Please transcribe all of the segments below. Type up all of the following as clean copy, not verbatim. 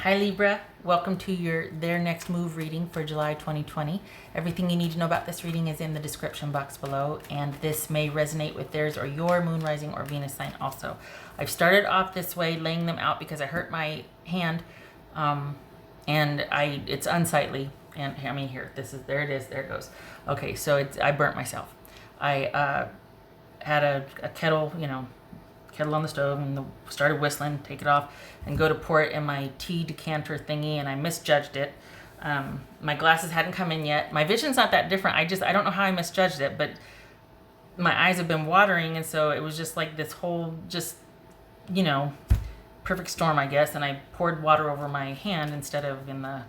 Hi Libra, welcome to their next move reading for July 2020. Everything you need to know about this reading is in the description box below, and this may resonate with theirs or your moon, rising, or Venus sign also. I've started off this way, laying them out because I hurt my hand, and it's unsightly. And I mean, there it is, there it goes. Okay, so I burnt myself. I had a kettle, kettle on the stove, and started whistling, take it off, and go to pour it in my tea decanter thingy, and I misjudged it. My glasses hadn't come in yet. My vision's not that different. I don't know how I misjudged it, but my eyes have been watering, and so it was just like this whole, perfect storm, I guess, and I poured water over my hand instead of in the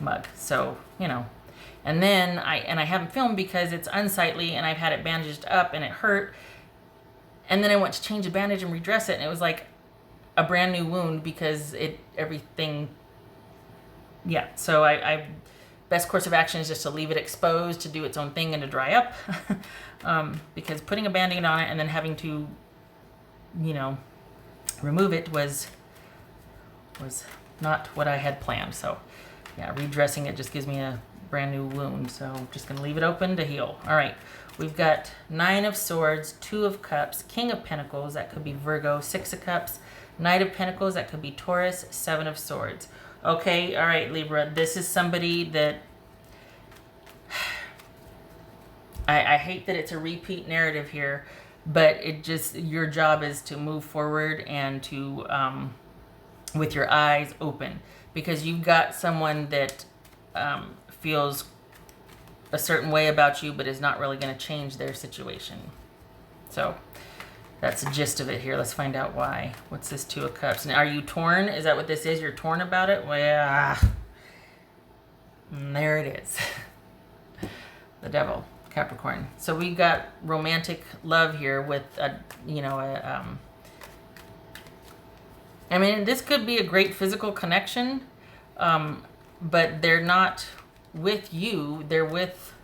mug. So, and then I haven't filmed because it's unsightly, and I've had it bandaged up, and it hurt. And then I went to change the bandage and redress it, and it was like a brand new wound because everything. Yeah, so I best course of action is just to leave it exposed to do its own thing and to dry up, because putting a Band-Aid on it and then having to, remove it was not what I had planned. So, yeah, redressing it just gives me a brand new wound. So I'm just gonna leave it open to heal. All right. We've got 9 of Swords, 2 of Cups, King of Pentacles, that could be Virgo, 6 of Cups, Knight of Pentacles, that could be Taurus, 7 of Swords. Okay, all right, Libra, this is somebody that... I hate that it's a repeat narrative here, but your job is to move forward and to, with your eyes open, because you've got someone that feels a certain way about you, but is not really going to change their situation. So that's the gist of it here. Let's find out why. What's this 2 of Cups? Now, are you torn? Is that what this is? You're torn about it? Well, there it is. The Devil, Capricorn. So we've got romantic love here with I mean, this could be a great physical connection, but they're not with you, they're with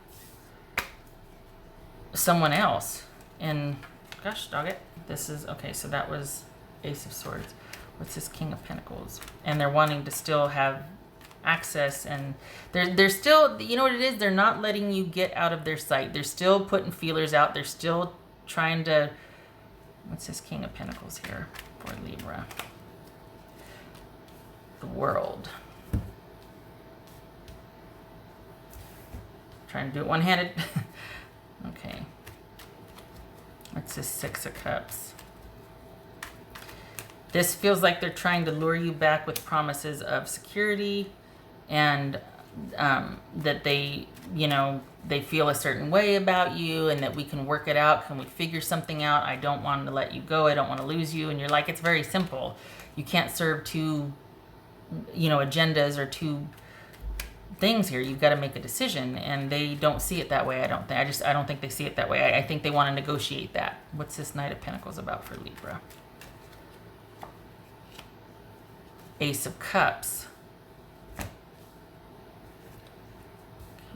someone else. And gosh dog it, this is okay. So that was Ace of Swords. What's this King of Pentacles? And they're wanting to still have access, and they're still, you know what it is, they're not letting you get out of their sight. They're still putting feelers out. They're still trying to... What's this King of Pentacles here for Libra? The World. Trying to do it one-handed. Okay. What's this 6 of Cups? This feels like they're trying to lure you back with promises of security, and that they feel a certain way about you, and that we can work it out. Can we figure something out? I don't want to let you go. I don't want to lose you. And you're like, it's very simple. You can't serve two, agendas or two things here. You've got to make a decision, and they don't see it that way. I don't think they see it that way. I think they want to negotiate that. What's this Knight of Pentacles about for Libra? Ace of Cups. Okay.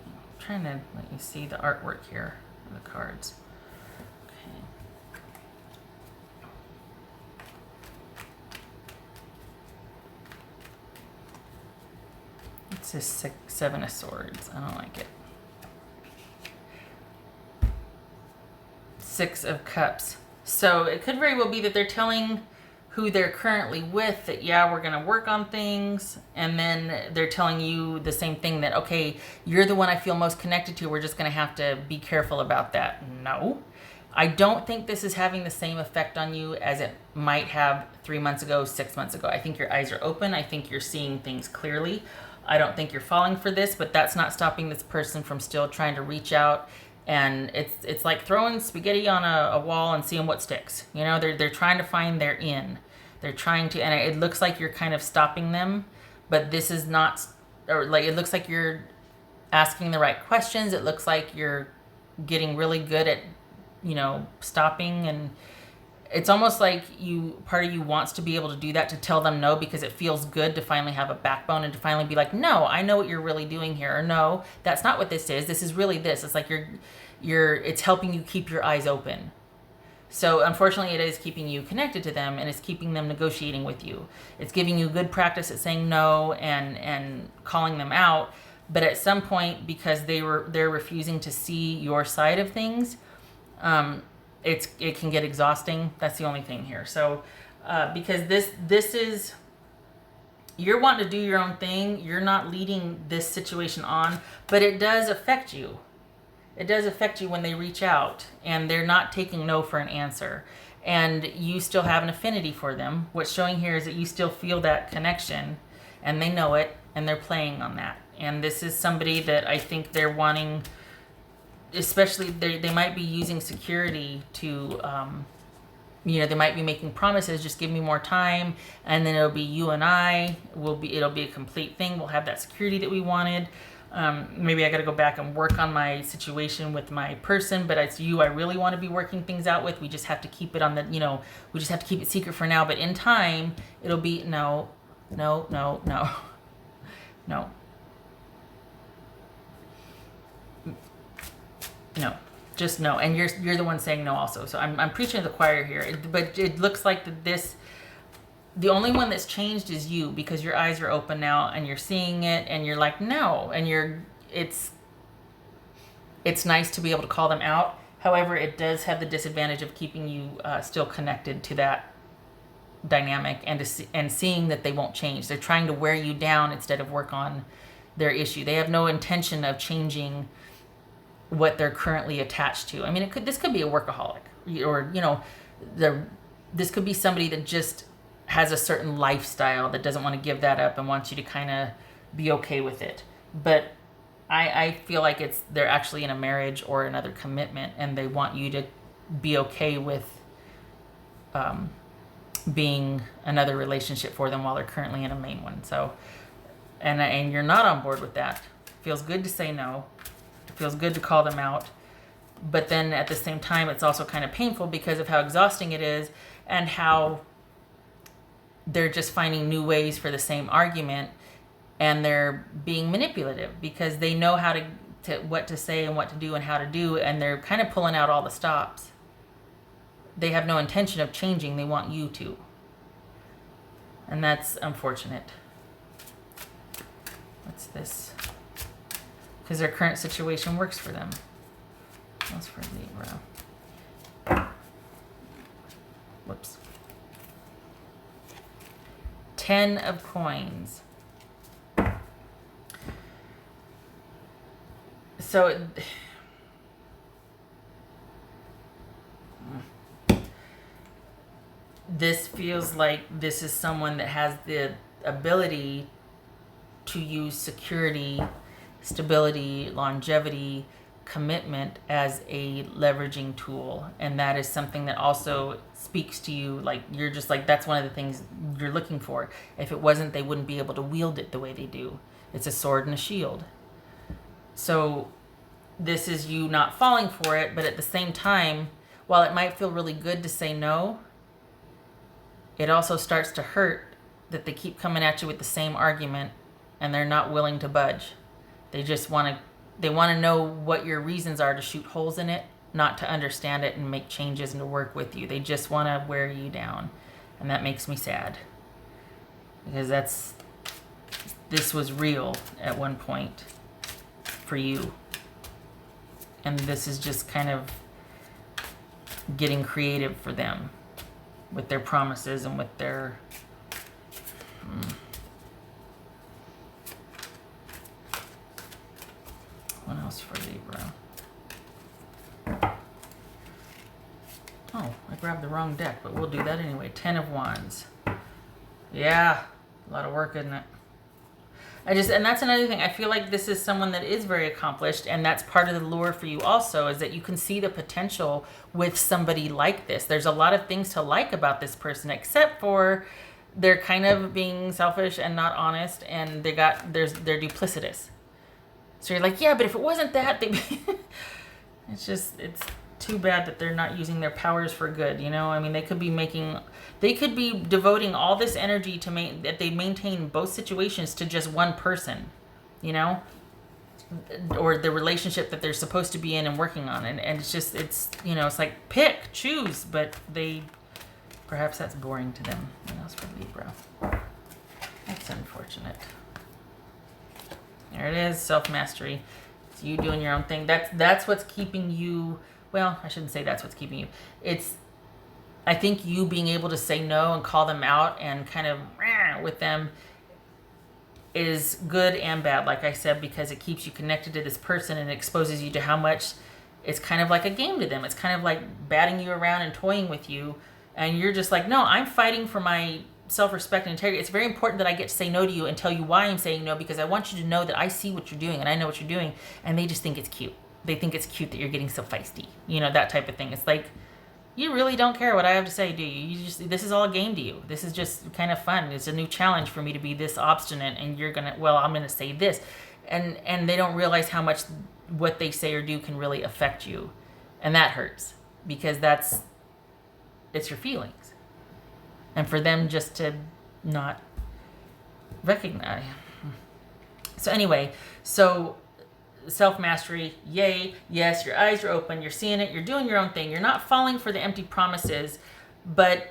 I'm trying to let you see the artwork here of the cards. Okay. It's this 7 of Swords. I don't like it. 6 of Cups. So it could very well be that they're telling who they're currently with that, yeah, we're going to work on things. And then they're telling you the same thing, that, okay, you're the one I feel most connected to. We're just going to have to be careful about that. No. I don't think this is having the same effect on you as it might have 3 months ago, 6 months ago. I think your eyes are open. I think you're seeing things clearly. I don't think you're falling for this, but that's not stopping this person from still trying to reach out. And it's like throwing spaghetti on a wall and seeing what sticks. They're trying to find their in. They're trying to, and it looks like you're kind of stopping them, but this is not, or like, it looks like you're asking the right questions. It looks like you're getting really good at, stopping, and it's almost like part of you wants to be able to do that, to tell them no, because it feels good to finally have a backbone and to finally be like, no, I know what you're really doing here, or no, that's not what this is. This is really this. It's like it's helping you keep your eyes open. So unfortunately, it is keeping you connected to them, and it's keeping them negotiating with you. It's giving you good practice at saying no and calling them out. But at some point, because they're refusing to see your side of things, it can get exhausting. That's the only thing here. So because this is, you're wanting to do your own thing. You're not leading this situation on, but it does affect you. It does affect you when they reach out and they're not taking no for an answer. And you still have an affinity for them. What's showing here is that you still feel that connection, and they know it, and they're playing on that. And this is somebody that I think they're wanting, especially they might be using security to, they might be making promises, just give me more time, and then it'll be you and it'll be a complete thing. We'll have that security that we wanted. Maybe I got to go back and work on my situation with my person, but it's you I really want to be working things out with. We just have to keep it on the, we just have to keep it secret for now, but in time, it'll be no. No, just no. And you're the one saying no also. So I'm preaching to the choir here. But it looks like the only one that's changed is you, because your eyes are open now and you're seeing it and you're like, no. And it's nice to be able to call them out. However, it does have the disadvantage of keeping you still connected to that dynamic and seeing that they won't change. They're trying to wear you down instead of work on their issue. They have no intention of changing what they're currently attached to. I mean, this could be a workaholic, or this could be somebody that just has a certain lifestyle that doesn't want to give that up and wants you to kind of be okay with it. But I feel like they're actually in a marriage or another commitment, and they want you to be okay with being another relationship for them while they're currently in a main one. So, and you're not on board with that. Feels good to say no. It feels good to call them out. But then at the same time, it's also kind of painful because of how exhausting it is and how they're just finding new ways for the same argument, and they're being manipulative because they know how to what to say and what to do and how to do, and they're kind of pulling out all the stops. They have no intention of changing. They want you to. And that's unfortunate. What's this? Because their current situation works for them. That's for Libra. Whoops. 10 of coins. So this feels like this is someone that has the ability to use security, stability, longevity, commitment as a leveraging tool. And that is something that also speaks to you. Like, you're just like, that's one of the things you're looking for. If it wasn't, they wouldn't be able to wield it the way they do. It's a sword and a shield. So this is you not falling for it, but at the same time, while it might feel really good to say no, it also starts to hurt that they keep coming at you with the same argument and they're not willing to budge. They just want to know what your reasons are to shoot holes in it, not to understand it and make changes and to work with you. They just want to wear you down. And that makes me sad. Because this was real at one point for you. And this is just kind of getting creative for them with their promises and with their... What else for Libra? Oh, I grabbed the wrong deck, but we'll do that anyway. 10 of Wands. Yeah, a lot of work, isn't it? And that's another thing. I feel like this is someone that is very accomplished, and that's part of the lure for you also, is that you can see the potential with somebody like this. There's a lot of things to like about this person, except for they're kind of being selfish and not honest, and they're duplicitous. So you're like, yeah, but if it wasn't that, it's too bad that they're not using their powers for good, you know? I mean, they could be devoting all this energy that they maintain both situations to just one person, you know? or the relationship that they're supposed to be in and working on. And it's just, it's, you know, it's like pick, choose, but perhaps that's boring to them. What else for Libra? That's unfortunate. There it is, self-mastery. It's you doing your own thing. That's what's keeping you, well, I shouldn't say that's what's keeping you. It's, I think you being able to say no and call them out and kind of with them is good and bad, like I said, because it keeps you connected to this person and exposes you to how much it's kind of like a game to them. It's kind of like batting you around and toying with you. And you're just like, no, I'm fighting for my self-respect and integrity. It's very important that I get to say no to you and tell you why I'm saying no, because I want you to know that I see what you're doing and I know what you're doing. And they just think it's cute. They think it's cute that you're getting so feisty. You know, that type of thing. It's like, you really don't care what I have to say, do you? You just, this is all a game to you. This is just kind of fun. It's a new challenge for me to be this obstinate, and you're gonna, well, I'm gonna say this. And they don't realize how much what they say or do can really affect you. And that hurts, because it's your feelings. And for them just to not recognize. So anyway, self-mastery, yay, yes, your eyes are open, you're seeing it, you're doing your own thing, you're not falling for the empty promises, but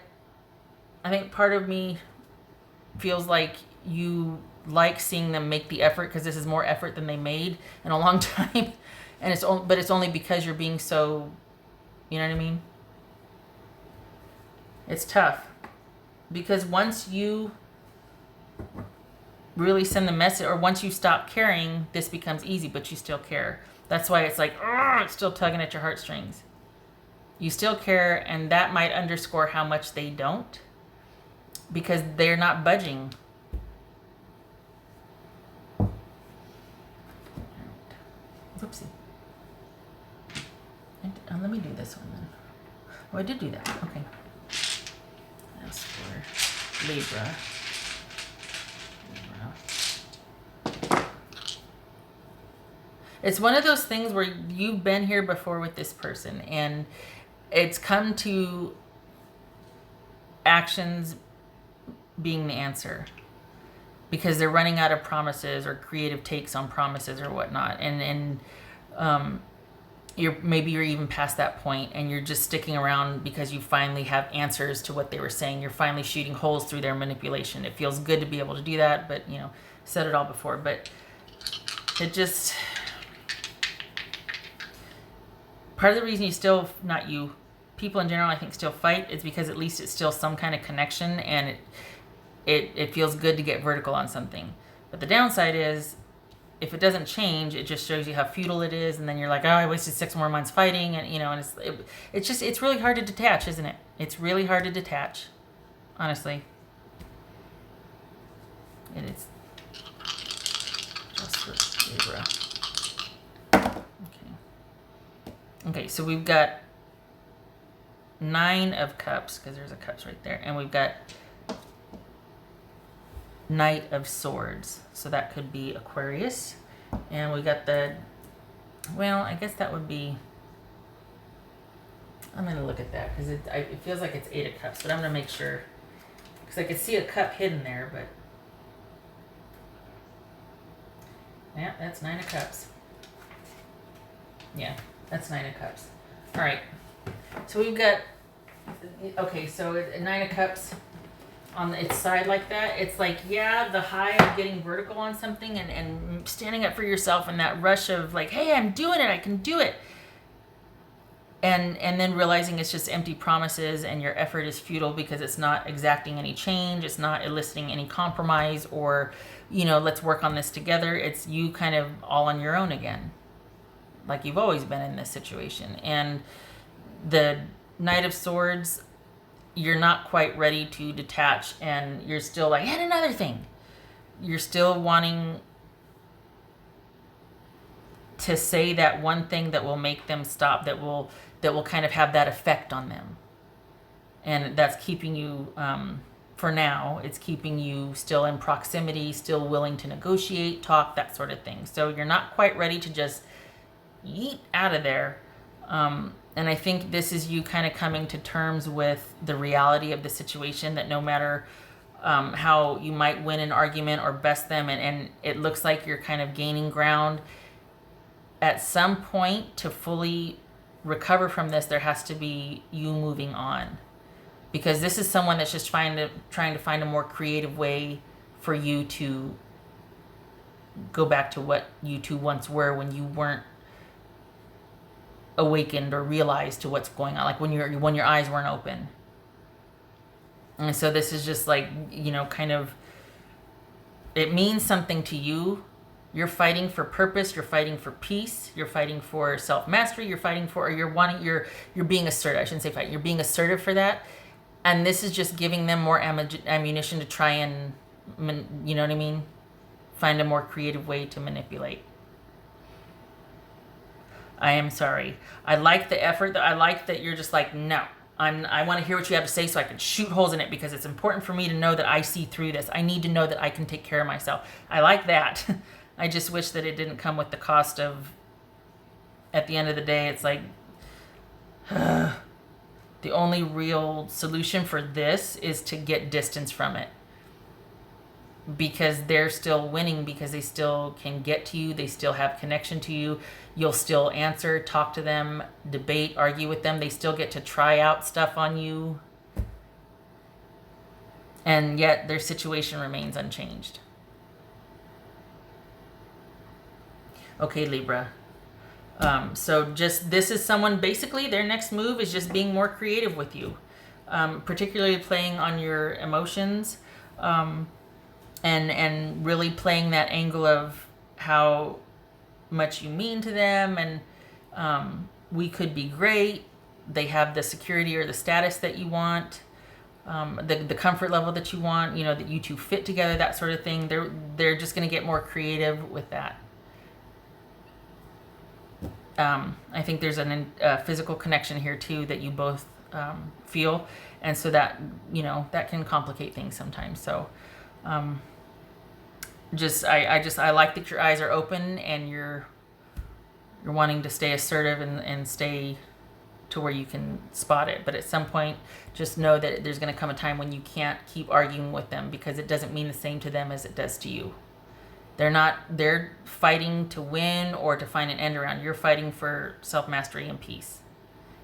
I think part of me feels like you like seeing them make the effort, because this is more effort than they made in a long time, and it's only because you're being so, you know what I mean? It's tough, because once you really send the message, or once you stop caring, this becomes easy, but you still care. That's why it's like, it's still tugging at your heartstrings. You still care, and that might underscore how much they don't, because they're not budging. Oopsie. Let me do this one then. Oh, I did do that. Okay. That's for Libra. It's one of those things where you've been here before with this person, and it's come to actions being the answer, because they're running out of promises or creative takes on promises or whatnot. And you're even past that point, and you're just sticking around because you finally have answers to what they were saying. You're finally shooting holes through their manipulation. It feels good to be able to do that, but you know, said it all before, but it just, part of the reason you still, not you, people in general, I think still fight, is because at least it's still some kind of connection, and it feels good to get vertical on something. But the downside is, if it doesn't change, it just shows you how futile it is, and then you're like, oh, I wasted 6 more months fighting, and you know, and it's really hard to detach, isn't it? It's really hard to detach, honestly. It is. Just for Libra. Okay, so we've got 9 of Cups, because there's a Cups right there, and we've got Knight of Swords, so that could be Aquarius, and we got well, I guess that would be, I'm going to look at that, because it feels like it's 8 of Cups, but I'm going to make sure, because I could see a cup hidden there, but yeah, that's 9 of Cups. Yeah, that's 9 of Cups. All right, so we've got, okay, so 9 of Cups on its side like that. It's like, yeah, the high of getting vertical on something and standing up for yourself, and that rush of like, hey, I'm doing it, I can do it. And then realizing it's just empty promises, and your effort is futile because it's not exacting any change, it's not eliciting any compromise, or, you know, let's work on this together. It's you kind of all on your own again, like you've always been in this situation. And the Knight of Swords, you're not quite ready to detach, and you're still like, and another thing. You're still wanting to say that one thing that will make them stop, that will kind of have that effect on them. And that's keeping you, for now, it's keeping you still in proximity, still willing to negotiate, talk, that sort of thing. So you're not quite ready to just yeet out of there. And I think this is you kind of coming to terms with the reality of the situation, that no matter how you might win an argument or best them, and it looks like you're kind of gaining ground, at some point, to fully recover from this, there has to be you moving on, because this is someone that's just trying to find a more creative way for you to go back to what you two once were, when you weren't awakened or realized to what's going on, like when your eyes weren't open. And so this is just like, kind of, it means something to you. You're fighting for purpose, you're fighting for peace, you're fighting for self-mastery, you're fighting for, or you're being assertive. I shouldn't say fight, you're being assertive for that. And this is just giving them more ammunition to try and, you know what I mean? Find a more creative way to manipulate. I am sorry. I like the effort. I like that you're just like, no, I want to hear what you have to say so I can shoot holes in it, because it's important for me to know that I see through this. I need to know that I can take care of myself. I like that. I just wish that it didn't come with the cost of, at the end of the day, it's like, the only real solution for this is to get distance from it. Because they're still winning, because they still can get to you, they still have connection to you, you'll still answer, talk to them, debate, argue with them, they still get to try out stuff on you, and yet their situation remains unchanged. Okay, Libra. So just, this is someone, basically their next move is just being more creative with you, particularly playing on your emotions, and really playing that angle of how much you mean to them, and we could be great. They have the security or the status that you want, the comfort level that you want, that you two fit together, that sort of thing. They're just going to get more creative with that. I think there's a physical connection here too that you both feel, and so that that can complicate things sometimes. So I like that your eyes are open and you're wanting to stay assertive and stay to where you can spot it. But at some point, just know that there's going to come a time when you can't keep arguing with them, because it doesn't mean the same to them as it does to you. They're fighting to win or to find an end around. You're fighting for self-mastery and peace,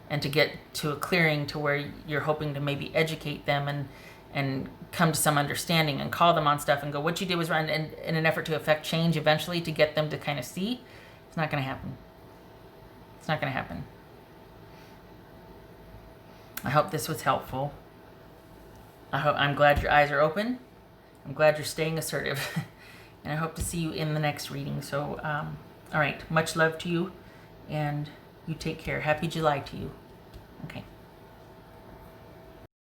and to get to a clearing to where you're hoping to maybe educate them and come to some understanding and call them on stuff and go, what you did was wrong, and in an effort to affect change eventually, to get them to kind of see. It's not going to happen. It's not going to happen. I hope this was helpful. I'm glad your eyes are open. I'm glad you're staying assertive. And I hope to see you in the next reading. So, all right. Much love to you. And you take care. Happy July to you. Okay.